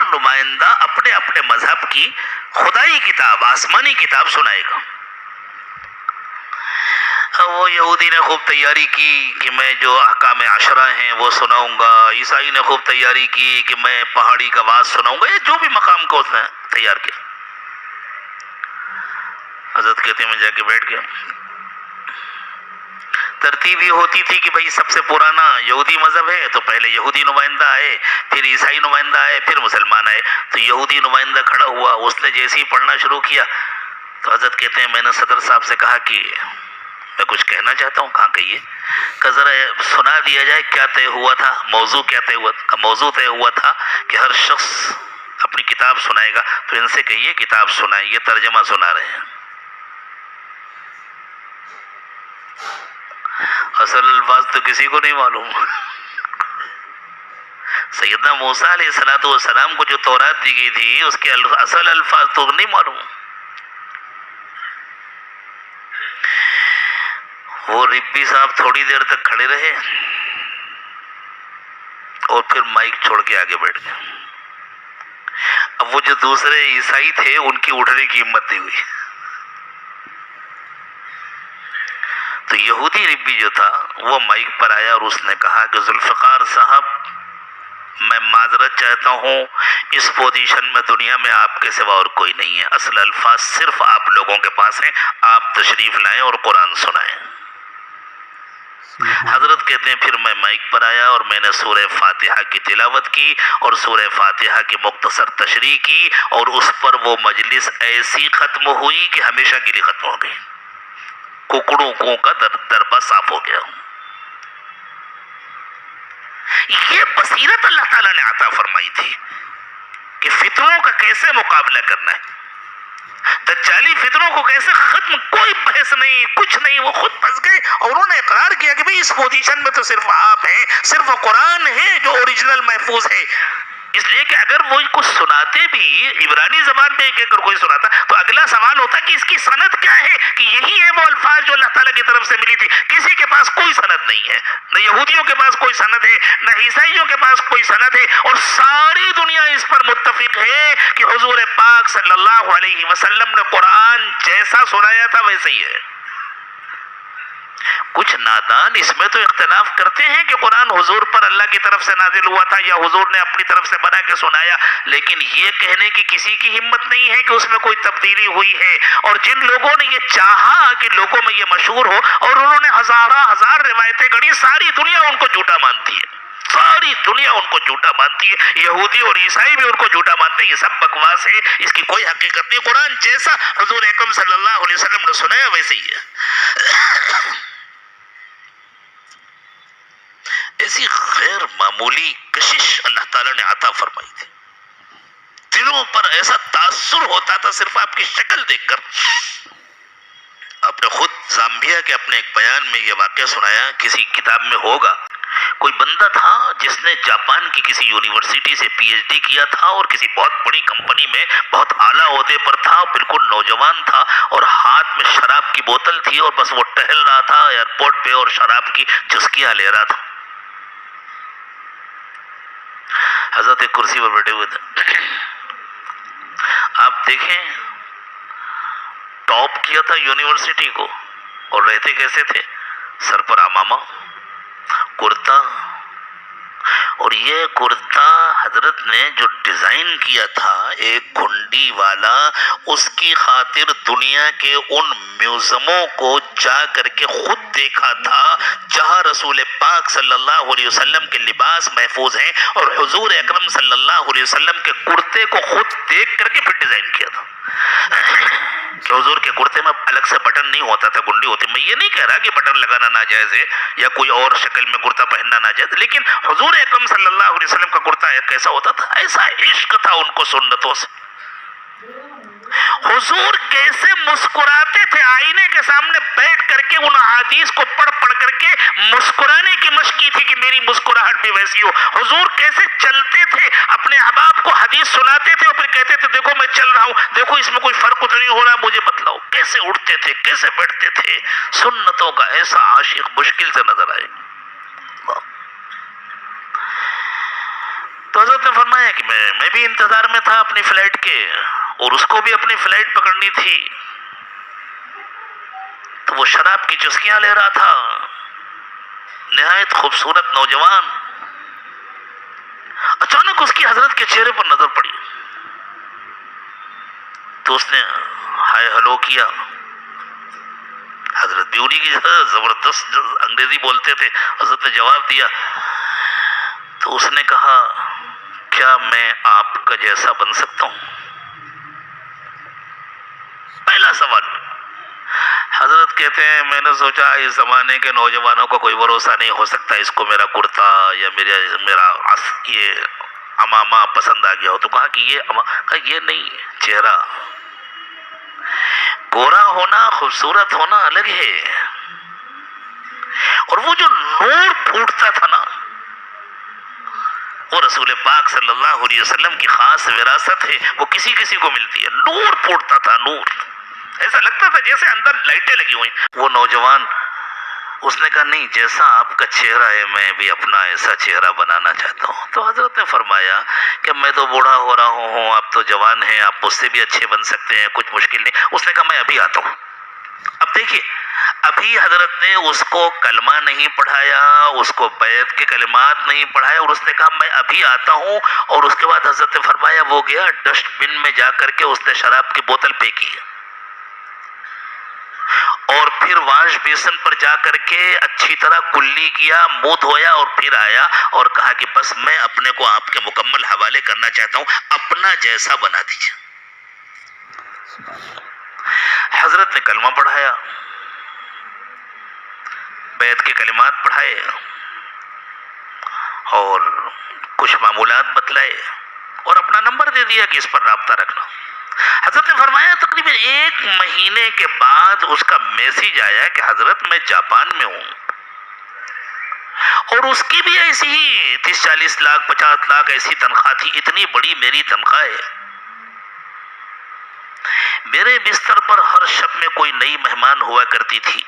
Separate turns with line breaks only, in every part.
نمائندہ اپنے اپنے مذہب کی خدائی کتاب، آسمانی کتاب سنائے گا. وہ یہودی نے خوب تیاری کی کہ میں جو احکام عشرہ ہیں وہ سناؤں گا، عیسائی نے خوب تیاری کی کہ میں پہاڑی کا واز سناؤں گا، یہ جو بھی مقام کو اس نے تیار کیا. حضرت کہتے ہیں میں جا کے بیٹھ گیا. ترتیب یہ ہوتی تھی کہ بھئی سب سے پرانا یہودی مذہب ہے تو پہلے یہودی نمائندہ آئے، پھر عیسائی نمائندہ آئے، پھر مسلمان آئے. تو یہودی نمائندہ کھڑا ہوا، اس نے جیسے ہی پڑھنا شروع کیا تو حضرت کہتے ہیں میں نے صدر صاحب سے کہا کہ میں کچھ کہنا چاہتا ہوں. کہاں کہیے؟ کہ ذرا سنا دیا جائے کیا طے ہوا تھا، موضوع کیا طے ہوا تھا. موضوع طے ہوا تھا کہ ہر شخص اپنی کتاب سنائے گا، تو ان سے کہیے کتاب سنائیں، یہ ترجمہ سنا رہے ہیں. اصل الفاظ تو کسی کو نہیں معلوم. سیدنا موسیٰ علیہ السلام کو جو تورات دی گئی تھی اس کے اصل الفاظ تو نہیں معلوم. وہ ربی صاحب تھوڑی دیر تک کھڑے رہے اور پھر مائک چھوڑ کے آگے بیٹھ گئے. اب وہ جو دوسرے عیسائی تھے ان کی اٹھنے کی ہمت نہیں ہوئی. تو یہودی ربی جو تھا وہ مائک پر آیا اور اس نے کہا کہ ذوالفقار صاحب میں معذرت چاہتا ہوں، اس پوزیشن میں دنیا میں آپ کے سوا اور کوئی نہیں ہے، اصل الفاظ صرف آپ لوگوں کے پاس ہیں، آپ تشریف لائیں اور قرآن سنائیں. حضرت کہتے ہیں پھر میں مائک پر آیا اور میں نے سورہ فاتحہ کی تلاوت کی اور سورہ فاتحہ کی مختصر تشریح کی اور اس پر وہ مجلس ایسی ختم ہوئی کہ ہمیشہ کے لیے ختم ہو گئی. ککڑوں کا دربہ صاف ہو گیا. یہ بصیرت اللہ تعالیٰ نے عطا فرمائی تھی کہ فتنوں کا کیسے مقابلہ کرنا ہے، دجالی فتنوں کو کیسے ختم. کوئی بحث نہیں، کچھ نہیں، وہ خود پھنس گئے اور انہوں نے اقرار کیا کہ بھئی اس پوزیشن میں تو صرف آپ ہیں، صرف قرآن ہے جو اوریجنل محفوظ ہے. اس لیے کہ اگر وہ کچھ سناتے بھی عبرانی زبان میں ایک ایک کوئی سناتا تو اگلا سوال ہوتا کہ اس کی سند کیا ہے، کہ یہی ہے وہ الفاظ جو اللہ تعالیٰ کی طرف سے ملی تھی. کسی کے پاس کوئی سند نہیں ہے، نہ یہودیوں کے پاس کوئی سند ہے، نہ عیسائیوں کے پاس کوئی سند ہے، اور ساری دنیا اس پر متفق ہے کہ حضور پاک صلی اللہ علیہ وسلم نے قرآن جیسا سنایا تھا ویسے ہی ہے. کچھ نادان اس میں تو اختلاف کرتے ہیں کہ قرآن حضور پر اللہ کی طرف سے نازل ہوا تھا یا حضور نے اپنی طرف سے بنا کے سنایا، لیکن یہ کہنے کی کسی کی ہمت نہیں ہے کہ اس میں کوئی تبدیلی ہوئی ہے. اور جن لوگوں نے یہ چاہا کہ لوگوں میں یہ مشہور ہو اور انہوں نے ہزار روایتیں گڑھی، ساری دنیا ان کو جھوٹا مانتی ہے، ساری دنیا ان کو جھوٹا مانتی ہے. یہودی اور عیسائی بھی ان کو جھوٹا مانتے ہیں. یہ سب بکواس ہے، اس کی کوئی حقیقت نہیں. قرآن جیسا حضور اکرم صلی اللہ علیہ وسلم نے سنایا ویسے ہی ہے. ایسی غیر معمولی کشش اللہ تعالیٰ نے عطا فرمائی تھی. دلوں پر ایسا تاثر ہوتا تھا صرف آپ کی شکل دیکھ کر. آپ نے خود زامبیا کے اپنے ایک بیان میں یہ واقعہ سنایا، کسی کتاب میں ہوگا. کوئی بندہ تھا جس نے جاپان کی کسی یونیورسٹی سے پی ایچ ڈی کیا تھا اور کسی بہت بڑی کمپنی میں بہت اعلیٰ عہدے پر تھا، بالکل نوجوان تھا اور ہاتھ میں شراب کی بوتل تھی اور بس وہ ٹہل رہا تھا ایئرپورٹ پہ اور شراب کی چسکیاں لے رہا تھا. حضرت ایک کرسی پر بیٹھے ہوئے تھے. آپ دیکھیں ٹاپ کیا تھا یونیورسٹی کو اور رہتے کیسے تھے؟ سر پر عمامہ، کرتا، اور یہ کرتا حضرت نے جو ڈیزائن کیا تھا ایک گھنڈی والا، اس کی خاطر دنیا کے ان میوزموں کو جا کر کے خود دیکھا تھا جہاں رسول پاک صلی اللہ علیہ وسلم کے لباس محفوظ ہیں، اور حضور اکرم صلی اللہ علیہ وسلم کے کرتے کو خود دیکھ کر کے پھر ڈیزائن کیا تھا. کہ حضور کے کرتے میں الگ سے بٹن نہیں ہوتا تھا، گنڈی ہوتی. میں یہ نہیں کہہ رہا کہ بٹن لگانا ناجائز ہے یا کوئی اور شکل میں کرتا پہننا ناجائز، لیکن حضور اکرم صلی اللہ علیہ وسلم کا کرتا کیسا ہوتا تھا؟ ایسا عشق تھا ان کو سنتوں سے. حضور کیسے مسکراتے تھے، آئینے کے سامنے بیٹھ کر کے ان احادیث کو پڑھ کر کے مسکرانے کی مشق کی تھی کہ میری مسکراہٹ بھی ویسی ہو. حضور کیسے چلتے تھے، اپنے احباب کو حدیث سناتے تھے اور پھر کہتے تھے دیکھو میں چل رہا ہوں، دیکھو اس میں کوئی فرق تو نہیں ہو رہا، مجھے بتلاؤ. کیسے اٹھتے تھے، کیسے بیٹھتے تھے. سنتوں کا ایسا عاشق مشکل سے نظر آئے. تو حضرت نے فرمایا کہ میں بھی انتظار میں تھا اپنی فلائٹ کے، اور اس کو بھی اپنی فلائٹ پکڑنی تھی، تو وہ شراب کی چسکیاں لے رہا تھا، نہایت خوبصورت نوجوان۔ اچانک اس کی حضرت کے چہرے پر نظر پڑی تو اس نے ہائے ہلو کیا۔ حضرت بھی انہی کی زبردست انگریزی بولتے تھے، حضرت نے جواب دیا تو اس نے کہا کیا میں آپ کا جیسا بن سکتا ہوں؟ پہلا سوال۔ حضرت کہتے ہیں میں نے سوچا اس زمانے کے نوجوانوں کا کوئی بھروسہ نہیں ہو سکتا، اس کو میرا کرتا یا میرا یہ امامہ پسند آ گیا ہو، تو کہا کہ یہ نہیں، چہرہ گورا ہونا خوبصورت ہونا الگ ہے، اور وہ جو نور پھوٹتا تھا نا، وہ رسول پاک صلی اللہ علیہ وسلم کی خاص وراثت ہے، وہ کسی کسی کو ملتی ہے۔ نور پھوٹتا تھا، نور، ایسا لگتا تھا جیسے اندر لائٹیں لگی ہوئی۔ وہ نوجوان اس نے کہا نہیں، جیسا آپ کا چہرہ ہے میں بھی اپنا ایسا چہرہ بنانا چاہتا ہوں۔ تو حضرت نے فرمایا کہ میں تو بوڑھا ہو رہا ہوں، آپ تو جوان ہیں، آپ مجھ سے بھی اچھے بن سکتے ہیں، کچھ مشکل نہیں۔ اس نے کہا میں ابھی آتا ہوں۔ اب دیکھیے، ابھی حضرت نے اس کو کلمہ نہیں پڑھایا، اس کو بیعت کے کلمات نہیں پڑھائے، اور اس نے کہا میں ابھی آتا ہوں، اور اس کے بعد حضرت نے فرمایا وہ گیا ڈسٹ بن میں جا کر کے اس نے شراب کی بوتل پھینکی، اور پھر واش بیسن پر جا کر کے اچھی طرح کلی کیا، منہ دھویا، اور پھر آیا اور کہا کہ بس میں اپنے کو آپ کے مکمل حوالے کرنا چاہتا ہوں، اپنا جیسا بنا دیجیے۔ حضرت نے کلمہ پڑھایا، بیعت کے کلمات پڑھائے، اور کچھ معمولات بتلائے، اور اپنا نمبر دے دیا کہ اس پر رابطہ رکھنا۔ حضرت نے فرمایا تقریباً 1 مہینے کے بعد اس کا میسیج آیا کہ حضرت میں جاپان میں ہوں، اور اس کی بھی ایسی ہی 30-40 لاکھ 50 لاکھ ایسی تنخواہ تھی، اتنی بڑی میری تنخواہ ہے۔ میرے بستر پر ہر شب میں کوئی نئی مہمان ہوا کرتی تھی،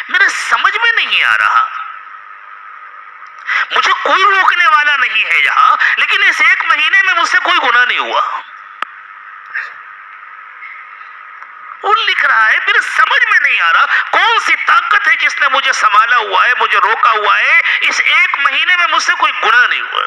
میرے سمجھ میں نہیں آ رہا، مجھے کوئی روکنے والا نہیں ہے یہاں، لیکن اس 1 مہینے میں مجھ سے کوئی گناہ نہیں ہوا۔ وہ لکھ رہا ہے میرے سمجھ میں نہیں آ رہا کون سی طاقت ہے جس نے مجھے سنبھالا ہوا ہے، مجھے روکا ہوا ہے، اس 1 مہینے میں مجھ سے کوئی گناہ نہیں ہوا۔